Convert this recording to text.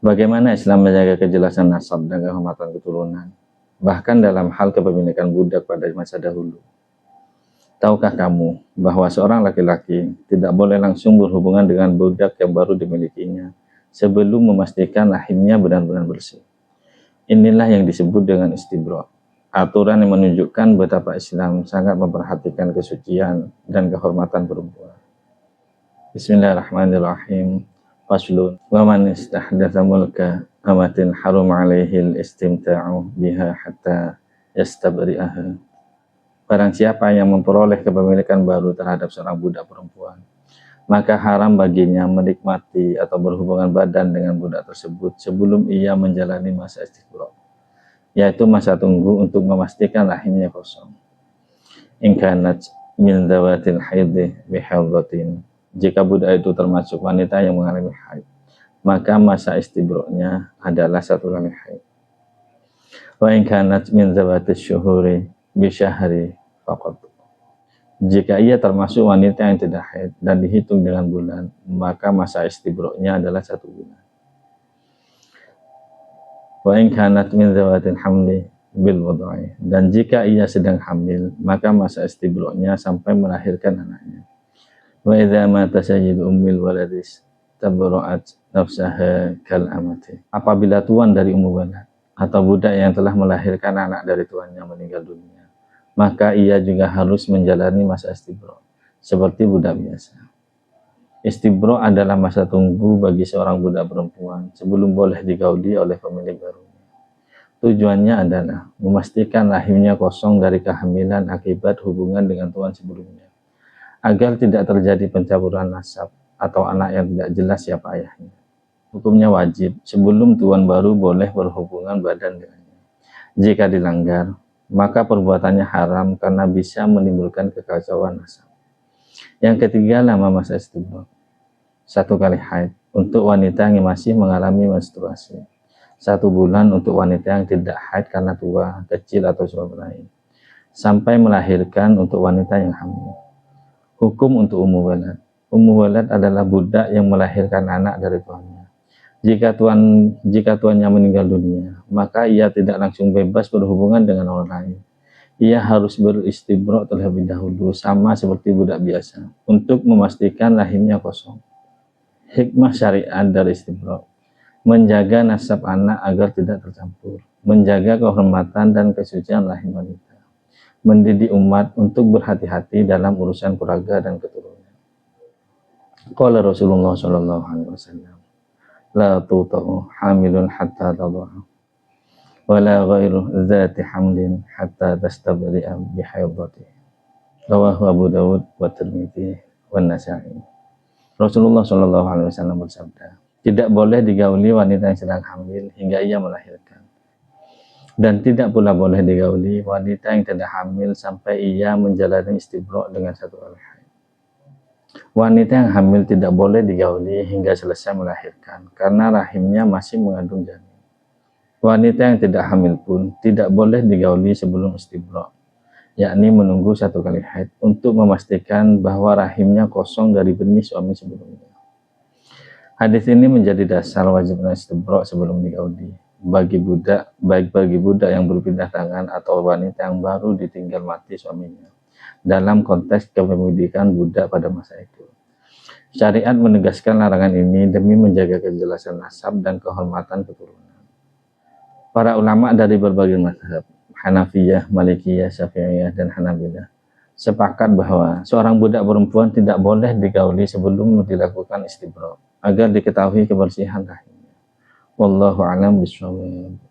Bagaimana Islam menjaga kejelasan nasab dan kehormatan keturunan, bahkan dalam hal kepemilikan budak pada masa dahulu? Tahukah kamu bahwa seorang laki-laki tidak boleh langsung berhubungan dengan budak yang baru dimilikinya sebelum memastikan rahimnya benar-benar bersih? Inilah yang disebut dengan istibra, aturan yang menunjukkan betapa Islam sangat memperhatikan kesucian dan kehormatan perempuan. Bismillahirrahmanirrahim. Faslun. Wa man istahdatsa mulka amatin harum alaihil istimta'u biha hatta yastabri'aha. Barang siapa yang memperoleh kepemilikan baru terhadap seorang budak perempuan, maka haram baginya menikmati atau berhubungan badan dengan budak tersebut sebelum ia menjalani masa istibra, yaitu masa tunggu untuk memastikan rahimnya kosong. In kanat min dzawatil haidhi bihadzatin. Jika budak itu termasuk wanita yang mengalami haid, maka masa istibra-nya adalah 1 kali haid. Wa in kanat min dzawatis syuhuri bi syahri faqat. Jika ia termasuk wanita yang tidak haid dan dihitung dengan bulan, maka masa istibra-nya adalah 1 bulan. Wa in kanat min dzawatil hamli bil wad'i. Dan jika ia sedang hamil, maka masa istibra-nya sampai melahirkan anaknya. Wa idza mata sayyidu ummil waladis tabra'at nafsaha kal amati. Apabila tuan dari ummu walad atau budak yang telah melahirkan anak dari tuannya meninggal dunia, maka ia juga harus menjalani masa istibra seperti budak biasa. Istibra adalah masa tunggu bagi seorang budak perempuan sebelum boleh digauli oleh pemilik barunya. Tujuannya adalah memastikan rahimnya kosong dari kehamilan akibat hubungan dengan tuan sebelumnya, agar tidak terjadi pencampuran nasab atau anak yang tidak jelas siapa ayahnya. Hukumnya wajib sebelum tuan baru boleh berhubungan badan dengannya. Jika dilanggar, maka perbuatannya haram karena bisa menimbulkan kekacauan nasab. Yang ketiga, lama masa istibra. 1 kali haid untuk wanita yang masih mengalami menstruasi. 1 bulan untuk wanita yang tidak haid karena tua, kecil atau sebab lain. Sampai melahirkan untuk wanita yang hamil. Hukum untuk ummu walad. Ummu walad adalah budak yang melahirkan anak dari tuannya. Jika tuannya meninggal dunia, maka ia tidak langsung bebas berhubungan dengan orang lain. Ia harus beristibra terlebih dahulu sama seperti budak biasa untuk memastikan rahimnya kosong. Hikmah syariat dari istibra: menjaga nasab anak agar tidak tercampur, menjaga kehormatan dan kesucian rahim wanita, mendidik umat untuk berhati-hati dalam urusan keluarga dan keturunan. Qala Rasulullah sallallahu alaihi wasallam, la tuta'u hamilun hatta tadha'a, wa la ghairu dzati hamlin hatta tastabri'a bihaidati. Rawahu Abu Dawud wa Tirmidzi wa Nasa'i. Rasulullah sallallahu alaihi wasallam bersabda, tidak boleh digauli wanita yang sedang hamil hingga ia melahirkan. Dan tidak pula boleh digauli wanita yang tidak hamil sampai ia menjalani istibra dengan 1 kali haid. Wanita yang hamil tidak boleh digauli hingga selesai melahirkan karena rahimnya masih mengandung janin. Wanita yang tidak hamil pun tidak boleh digauli sebelum istibra, yakni menunggu 1 kali haid untuk memastikan bahwa rahimnya kosong dari benih suami sebelumnya. Hadis ini menjadi dasar wajibnya istibra sebelum digauli baik bagi budak yang berpindah tangan atau wanita yang baru ditinggal mati suaminya dalam konteks kepemilikan budak pada masa itu. Syariat menegaskan larangan ini demi menjaga kejelasan nasab dan kehormatan keturunan. Para ulama dari berbagai mazhab, Hanafiyah, Malikiyah, Syafi'iyah, dan Hanabilah, sepakat bahwa seorang budak perempuan tidak boleh digauli sebelum dilakukan istibra agar diketahui kebersihan rahimnya. Wallahu a'lam bishawab.